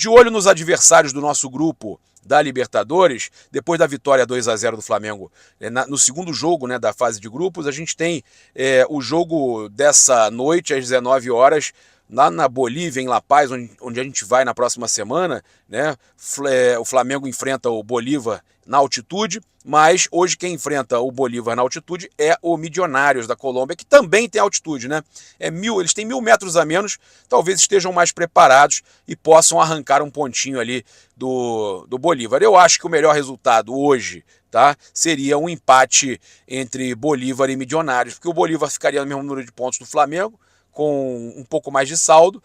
de olho nos adversários do nosso grupo da Libertadores, depois da vitória 2-0 do Flamengo no segundo jogo, né, da fase de grupos, a gente tem o jogo dessa noite às 19 horas, lá na Bolívia, em La Paz, onde a gente vai na próxima semana, né? O Flamengo enfrenta o Bolívar na altitude, mas hoje quem enfrenta o Bolívar na altitude é o Milionários da Colômbia, que também tem altitude, né? Eles têm 1.000 metros a menos, talvez estejam mais preparados e possam arrancar um pontinho ali do Bolívar. Eu acho que o melhor resultado hoje, tá, seria um empate entre Bolívar e Milionários, porque o Bolívar ficaria no mesmo número de pontos do Flamengo, com um pouco mais de saldo,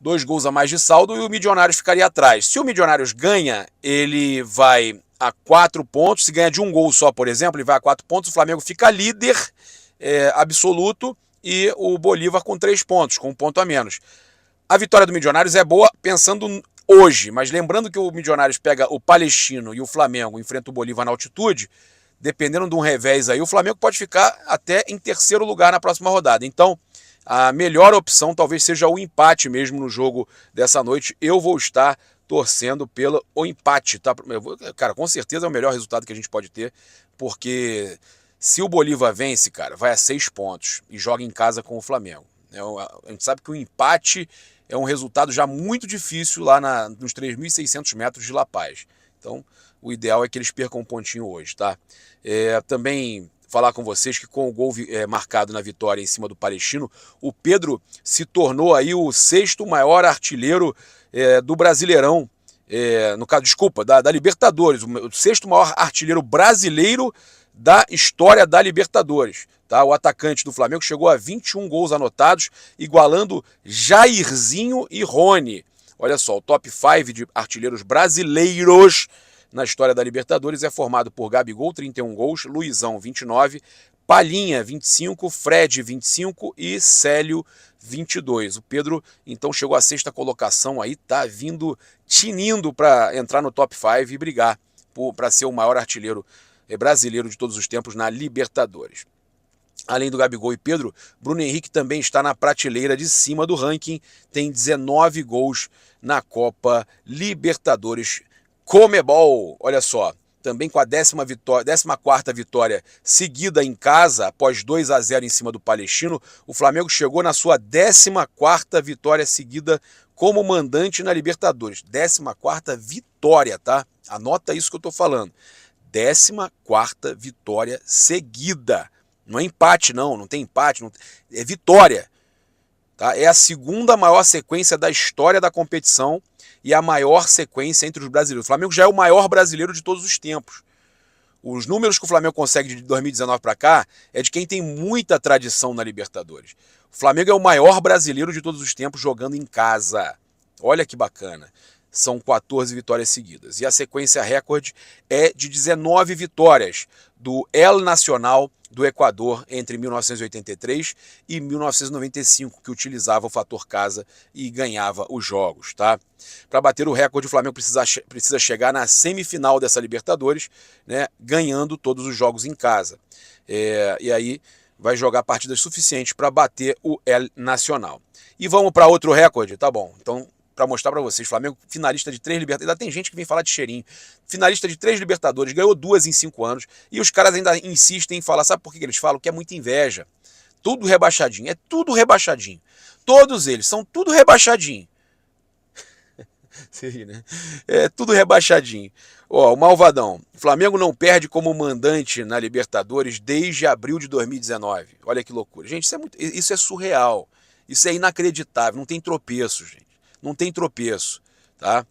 2 gols a mais de saldo, e o Milionários ficaria atrás. Se o Milionários ganha, ele vai a 4 pontos, se ganha de 1 gol só, por exemplo, ele vai a 4 pontos, o Flamengo fica líder absoluto e o Bolívar com 3 pontos, com 1 ponto a menos. A vitória do Milionários é boa pensando hoje, mas lembrando que o Milionários pega o Palestino e o Flamengo enfrenta o Bolívar na altitude, dependendo de um revés aí, o Flamengo pode ficar até em terceiro lugar na próxima rodada. Então, a melhor opção talvez seja o empate mesmo no jogo dessa noite. Eu vou estar torcendo pelo empate, tá? Cara, com certeza é o melhor resultado que a gente pode ter, porque se o Bolívar vence, cara, vai a 6 pontos e joga em casa com o Flamengo. A gente sabe que o empate é um resultado já muito difícil lá nos 3.600 metros de La Paz. Então, o ideal é que eles percam um pontinho hoje, tá? Também falar com vocês que com o gol marcado na vitória em cima do Palestino, o Pedro se tornou aí o 6º maior artilheiro do Brasileirão, no caso, desculpa, da Libertadores, o 6º maior artilheiro brasileiro da história da Libertadores. Tá? O atacante do Flamengo chegou a 21 gols anotados, igualando Jairzinho e Rony. Olha só, o top 5 de artilheiros brasileiros na história da Libertadores é formado por Gabigol, 31 gols, Luizão, 29, Palhinha, 25, Fred, 25 e Célio, 22. O Pedro, então, chegou à 6ª colocação aí, tá tinindo para entrar no top 5 e brigar para ser o maior artilheiro brasileiro de todos os tempos na Libertadores. Além do Gabigol e Pedro, Bruno Henrique também está na prateleira de cima do ranking, tem 19 gols na Copa Libertadores Comebol. Olha só, também com a 14ª vitória seguida em casa, após 2-0 em cima do Palestino, o Flamengo chegou na sua 14ª vitória seguida como mandante na Libertadores. 14ª vitória, tá? Anota isso que eu tô falando. 14ª vitória seguida. Não é empate, não tem empate, é vitória. Tá? É a 2ª maior sequência da história da competição e a maior sequência entre os brasileiros. O Flamengo já é o maior brasileiro de todos os tempos. Os números que o Flamengo consegue de 2019 para cá é de quem tem muita tradição na Libertadores. O Flamengo é o maior brasileiro de todos os tempos jogando em casa. Olha que bacana. São 14 vitórias seguidas. E a sequência recorde é de 19 vitórias do El Nacional do Equador entre 1983 e 1995, que utilizava o fator casa e ganhava os jogos, tá? Para bater o recorde, o Flamengo precisa chegar na semifinal dessa Libertadores, né, ganhando todos os jogos em casa. E aí vai jogar partidas suficientes para bater o El Nacional. E vamos para outro recorde, tá bom? Então, para mostrar para vocês, Flamengo finalista de 3 Libertadores, ainda tem gente que vem falar de cheirinho, finalista de 3 Libertadores, ganhou 2 em 5 anos, e os caras ainda insistem em falar, sabe por que eles falam? Que é muita inveja, tudo rebaixadinho, é tudo rebaixadinho, todos eles são tudo rebaixadinho, né? É tudo rebaixadinho. Ó, o malvadão, Flamengo não perde como mandante na Libertadores desde abril de 2019, olha que loucura, gente, isso é surreal, isso é inacreditável, não tem tropeço, gente. Não tem tropeço, tá?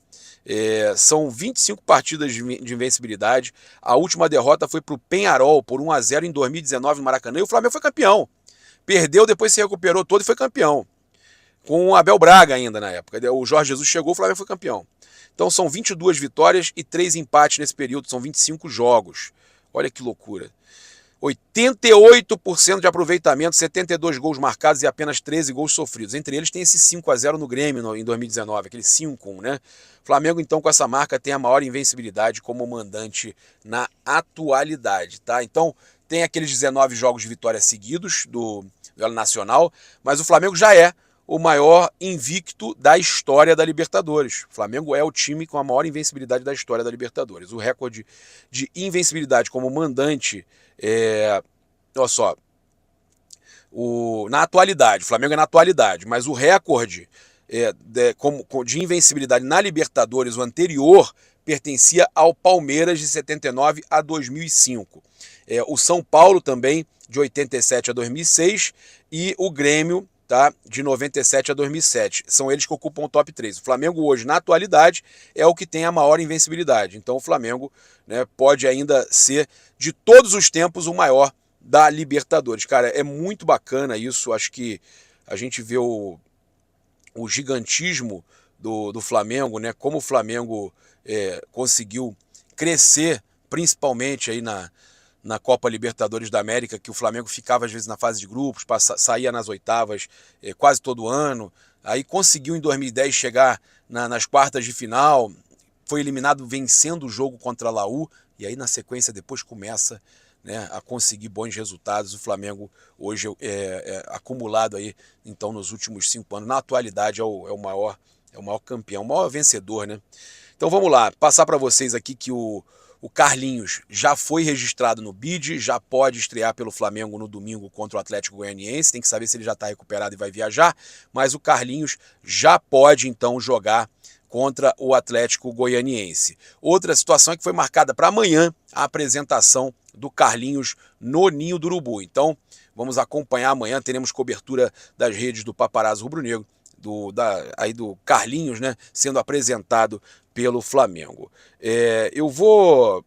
São 25 partidas de invencibilidade. A última derrota foi para o Peñarol por 1-0 em 2019 no Maracanã e o Flamengo foi campeão. Perdeu, depois se recuperou todo e foi campeão. Com o Abel Braga ainda na época. O Jorge Jesus chegou, o Flamengo foi campeão. Então são 22 vitórias e 3 empates nesse período. São 25 jogos. Olha que loucura. 88% de aproveitamento, 72 gols marcados e apenas 13 gols sofridos. Entre eles tem esse 5-0 no Grêmio em 2019, aquele 5-1, né? Flamengo, então, com essa marca, tem a maior invencibilidade como mandante na atualidade, tá? Então, tem aqueles 19 jogos de vitória seguidos do Nacional, mas o Flamengo já é o maior invicto da história da Libertadores. O Flamengo é o time com a maior invencibilidade da história da Libertadores. O recorde de invencibilidade como mandante olha só, na atualidade, o Flamengo é na atualidade, mas o recorde de invencibilidade na Libertadores, o anterior, pertencia ao Palmeiras de 79 a 2005. O São Paulo também, de 87 a 2006, e o Grêmio, tá, de 97 a 2007. São eles que ocupam o top 3. O Flamengo hoje, na atualidade, é o que tem a maior invencibilidade. Então o Flamengo, né, pode ainda ser, de todos os tempos, o maior da Libertadores. Cara, é muito bacana isso. Acho que a gente vê o gigantismo do Flamengo, né? Como o Flamengo conseguiu crescer, principalmente aí na Copa Libertadores da América, que o Flamengo ficava às vezes na fase de grupos, saía nas oitavas quase todo ano. Aí conseguiu em 2010 chegar nas quartas de final, foi eliminado vencendo o jogo contra a Laú, e aí na sequência depois começa, né, a conseguir bons resultados. O Flamengo hoje acumulado aí, então, nos últimos 5 anos, na atualidade é o maior campeão, o maior vencedor, né? Então vamos lá, passar para vocês aqui que o Carlinhos já foi registrado no BID, já pode estrear pelo Flamengo no domingo contra o Atlético Goianiense, tem que saber se ele já está recuperado e vai viajar, mas o Carlinhos já pode então jogar contra o Atlético Goianiense. Outra situação é que foi marcada para amanhã a apresentação do Carlinhos no Ninho do Urubu. Então vamos acompanhar amanhã, teremos cobertura das redes do Paparazzo Rubro-Negro, do Carlinhos, né, sendo apresentado pelo Flamengo. Eu vou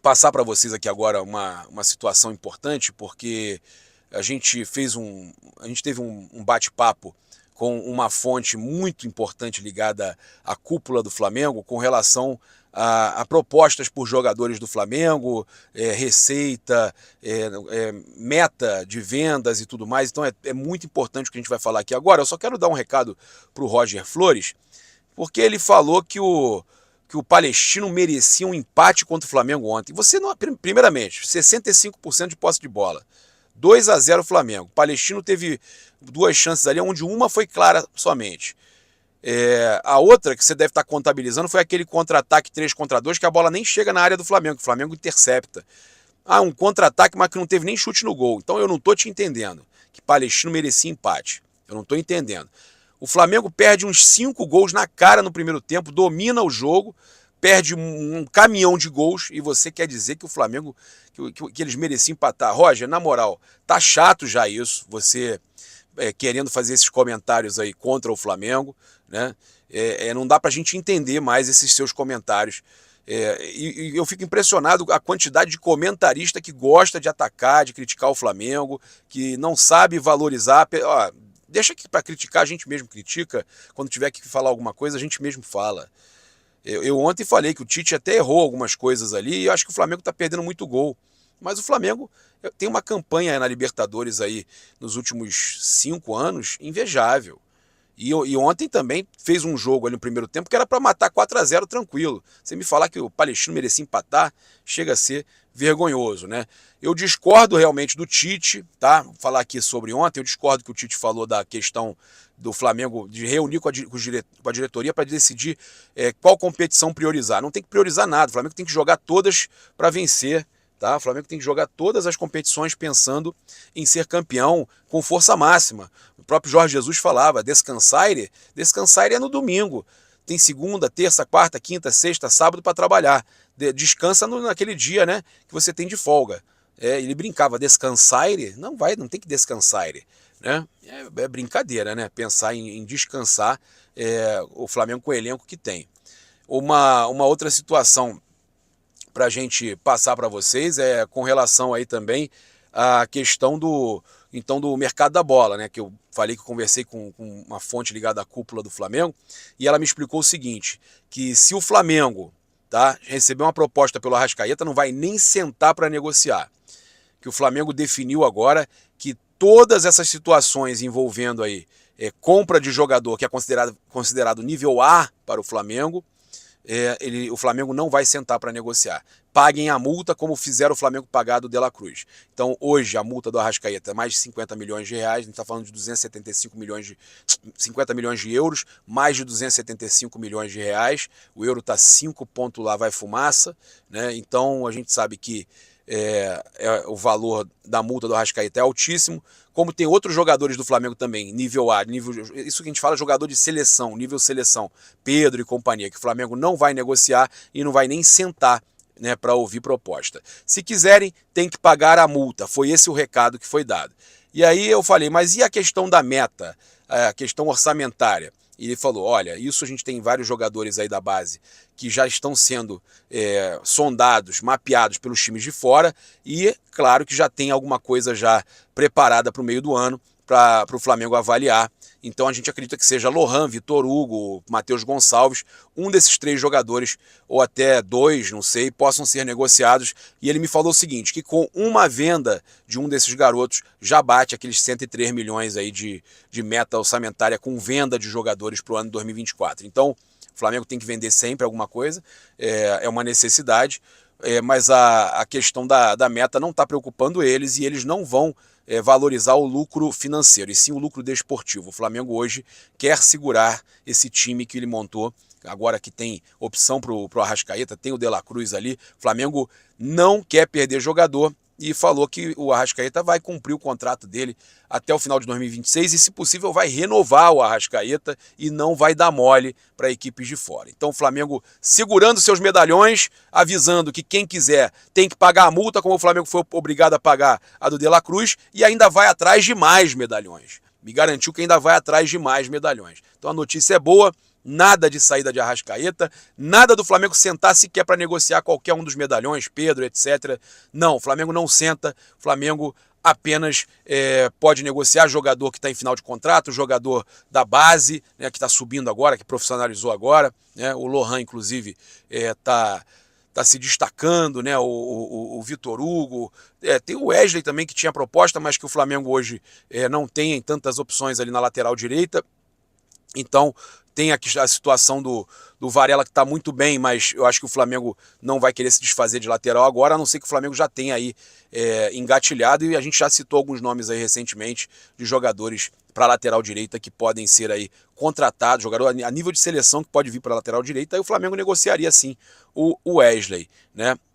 passar para vocês aqui agora uma situação importante, porque a gente teve um bate-papo com uma fonte muito importante ligada à cúpula do Flamengo com relação a propostas por jogadores do Flamengo, receita, meta de vendas e tudo mais. Então é muito importante o que a gente vai falar aqui agora. Eu só quero dar um recado para o Roger Flores, porque ele falou que o Palestino merecia um empate contra o Flamengo ontem. Você não, primeiramente, 65% de posse de bola. 2-0 Flamengo. O Palestino teve 2 chances ali, onde uma foi clara somente. A outra que você deve estar contabilizando foi aquele contra-ataque 3-2, que a bola nem chega na área do Flamengo, que o Flamengo intercepta. Um contra-ataque, mas que não teve nem chute no gol. Então eu não estou te entendendo que Palestino merecia empate. Eu não estou entendendo. O Flamengo perde uns 5 gols na cara no primeiro tempo, domina o jogo, perde um caminhão de gols, e você quer dizer que o Flamengo, que eles mereciam empatar. Roger, na moral, tá chato já isso, você querendo fazer esses comentários aí contra o Flamengo, né? Não dá pra gente entender mais esses seus comentários. E eu fico impressionado com a quantidade de comentarista que gosta de atacar, de criticar o Flamengo, que não sabe valorizar. Deixa que para criticar a gente mesmo critica, quando tiver que falar alguma coisa a gente mesmo fala. Eu ontem falei que o Tite até errou algumas coisas ali, e eu acho que o Flamengo está perdendo muito gol. Mas o Flamengo tem uma campanha na Libertadores aí nos últimos 5 anos invejável. E ontem também fez um jogo ali no primeiro tempo que era para matar 4-0 tranquilo. Você me falar que o Palestino merecia empatar, chega a ser vergonhoso, né? Eu discordo realmente do Tite, tá? Vou falar aqui sobre ontem, eu discordo que o Tite falou da questão do Flamengo de reunir com a diretoria para decidir qual competição priorizar. Não tem que priorizar nada, o Flamengo tem que jogar todas para vencer. Tá? O Flamengo tem que jogar todas as competições pensando em ser campeão com força máxima. O próprio Jorge Jesus falava, descansare é no domingo. Tem segunda, terça, quarta, quinta, sexta, sábado para trabalhar. Descansa naquele dia, né, que você tem de folga. Ele brincava, descansare? Não tem que descansar. Né? É brincadeira, né? Pensar em descansar o Flamengo com o elenco que tem. Uma outra situação para a gente passar para vocês com relação aí também à questão do mercado da bola, né? Que eu falei que eu conversei com uma fonte ligada à cúpula do Flamengo, e ela me explicou o seguinte, que se o Flamengo, tá, receber uma proposta pelo Arrascaeta, não vai nem sentar para negociar. Que o Flamengo definiu agora que todas essas situações envolvendo aí compra de jogador que é considerado nível A para o Flamengo, o Flamengo não vai sentar para negociar. Paguem a multa como fizeram o Flamengo pagar do De La Cruz. Então hoje a multa do Arrascaeta é mais de 50 milhões de reais, a gente está falando de 275 milhões de 50 milhões de euros, mais de 275 milhões de reais. O euro está 5 pontos lá, vai fumaça, né? Então a gente sabe que o valor da multa do Arrascaeta é altíssimo, como tem outros jogadores do Flamengo também, nível A, isso que a gente fala jogador de seleção, nível seleção, Pedro e companhia, que o Flamengo não vai negociar e não vai nem sentar, né, para ouvir proposta. Se quiserem, tem que pagar a multa, foi esse o recado que foi dado. E aí eu falei, mas e a questão da meta, a questão orçamentária? E ele falou, olha, isso a gente tem vários jogadores aí da base que já estão sendo sondados, mapeados pelos times de fora e, claro, que já tem alguma coisa já preparada para o meio do ano para o Flamengo avaliar. Então a gente acredita que seja Lohan, Vitor Hugo, Matheus Gonçalves, um desses 3 jogadores, ou até 2, não sei, possam ser negociados. E ele me falou o seguinte, que com uma venda de um desses garotos já bate aqueles 103 milhões aí de meta orçamentária com venda de jogadores para o ano 2024. Então o Flamengo tem que vender sempre alguma coisa, é uma necessidade, mas a questão da meta não está preocupando eles e eles não vão valorizar o lucro financeiro, e sim o lucro desportivo. O Flamengo hoje quer segurar esse time que ele montou, agora que tem opção para o Arrascaeta, tem o De La Cruz ali. O Flamengo não quer perder jogador e falou que o Arrascaeta vai cumprir o contrato dele até o final de 2026 e, se possível, vai renovar o Arrascaeta e não vai dar mole para equipes de fora. Então o Flamengo segurando seus medalhões, avisando que quem quiser tem que pagar a multa, como o Flamengo foi obrigado a pagar a do De La Cruz, e ainda vai atrás de mais medalhões. Me garantiu que ainda vai atrás de mais medalhões. Então a notícia é boa. Nada de saída de Arrascaeta, nada do Flamengo sentar sequer para negociar qualquer um dos medalhões, Pedro, etc. Não, o Flamengo não senta, o Flamengo apenas pode negociar jogador que está em final de contrato, jogador da base, né, que está subindo agora, que profissionalizou agora, né, o Lohan, inclusive, está se destacando, né, o Vitor Hugo, tem o Wesley também que tinha proposta, mas que o Flamengo hoje não tem tantas opções ali na lateral direita. Então tem aqui a situação do Varela, que está muito bem, mas eu acho que o Flamengo não vai querer se desfazer de lateral agora, a não ser que o Flamengo já tenha aí engatilhado, e a gente já citou alguns nomes aí recentemente de jogadores para a lateral direita que podem ser aí contratados, jogador a nível de seleção que pode vir para a lateral direita, aí o Flamengo negociaria sim o Wesley, né?